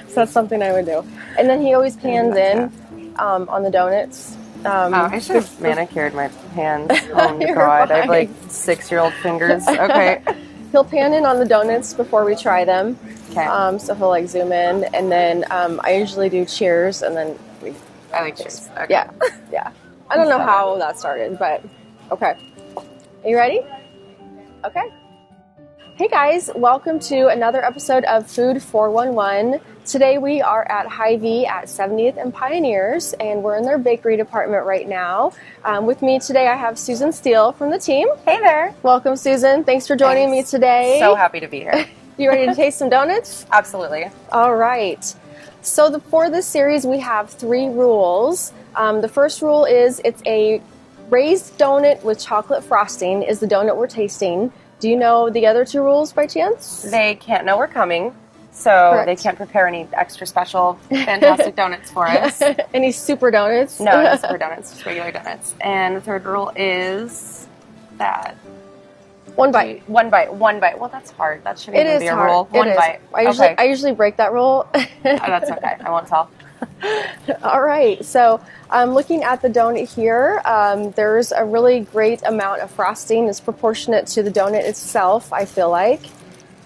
So that's something I would do. And then he always pans in on the donuts. I should have manicured my hands. Oh my God, I have like 6-year-old fingers. Okay. He'll pan in on the donuts before we try them. Okay. So he'll like zoom in, and then I usually do cheers, and then I like cheers. Okay. Yeah, yeah. I don't know how that started, but okay. Are you ready? Okay. Hey guys, welcome to another episode of Food 411. Today we are at Hy-Vee at 70th and Pioneers, and we're in their bakery department right now. With me today I have Susan Steele from the team. Hey there. Welcome, Susan. Thanks for joining me today. So happy to be here. You ready to taste some donuts? Absolutely. All right. So for this series we have 3 rules. The first rule is it's a raised donut with chocolate frosting is the donut we're tasting. Do you know the other 2 rules by chance? They can't know we're coming, so Correct. They can't prepare any extra special, fantastic donuts for us. Any super donuts? No, no super donuts, just regular donuts. And the third rule is that... One bite. One bite. Well, that's hard. That shouldn't even be a rule. One bite. I usually break that rule. Oh, that's okay. I won't tell. All right, so looking at the donut here, there's a really great amount of frosting. It's proportionate to the donut itself, I feel like.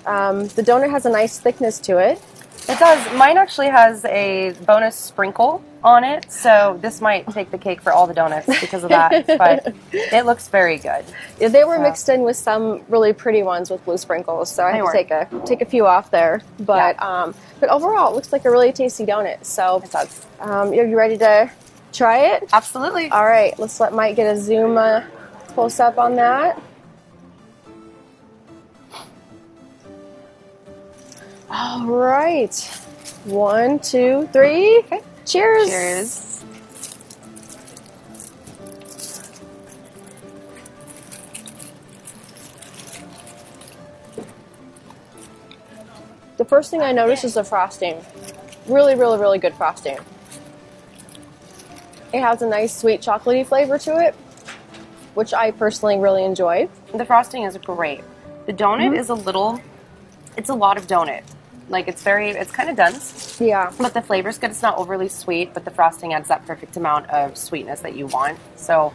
The donut has a nice thickness to it. It does. Mine actually has a bonus sprinkle on it, so this might take the cake for all the donuts because of that, but it looks very good. Yeah, they were mixed in with some really pretty ones with blue sprinkles, so I had to take a few off there. But but overall, it looks like a really tasty donut. So it does. Are you ready to try it? Absolutely. All right, let's let Mike get a zoom close up on that. All right. 1, 2, 3. Okay. Cheers. Cheers. The first thing I noticed is the frosting. Really, really, really good frosting. It has a nice sweet chocolatey flavor to it, which I personally really enjoy. The frosting is great. The donut is it's a lot of donut. Like it's kind of dense. Yeah. But the flavor's good. It's not overly sweet, but the frosting adds that perfect amount of sweetness that you want. So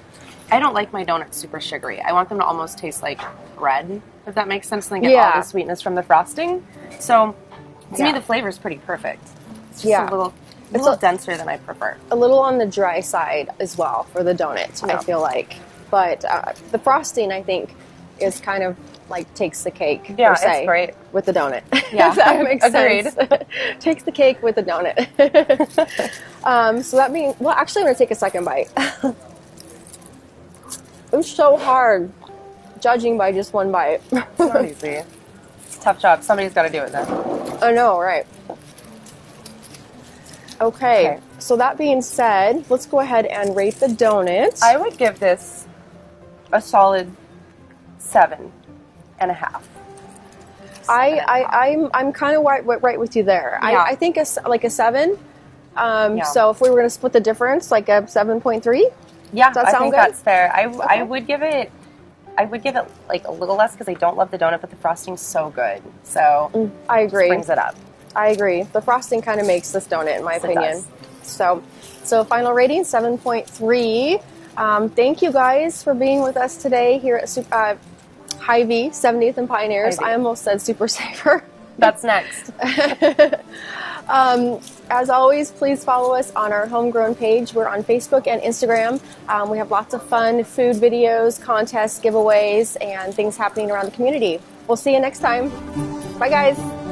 I don't like my donuts super sugary. I want them to almost taste like bread, if that makes sense. And then get all the sweetness from the frosting. So to me, the flavor's pretty perfect. It's just a little denser than I prefer. A little on the dry side as well for the donut, I feel like. But the frosting, I think, is kind of like takes the cake. Yeah, per se, it's great. with the donut. Yeah, if that makes agreed. sense. Takes the cake with the donut. So that means, well, actually, I'm going to take a second bite. It's so hard judging by just one bite. It's not easy. It's a tough job. Somebody's got to do it then. I know, right? Okay, so that being said, let's go ahead and rate the donut. I would give this a solid 7.5. I'm kind of right with you there. Yeah. I think like a 7. So if we were going to split the difference, like a 7.3. Yeah, does that I sound think good? that's fair. I would give it like a little less because I don't love the donut, but the frosting's so good. So I agree. It brings it up. I agree. The frosting kind of makes this donut, in my opinion. So final rating 7.3. Thank you guys for being with us today here at Hy-Vee, 70th and Pioneers. Hy-Vee. I almost said Super Saver. That's next. As always, please follow us on our Homegrown page. We're on Facebook and Instagram. We have lots of fun food videos, contests, giveaways, and things happening around the community. We'll see you next time. Bye, guys.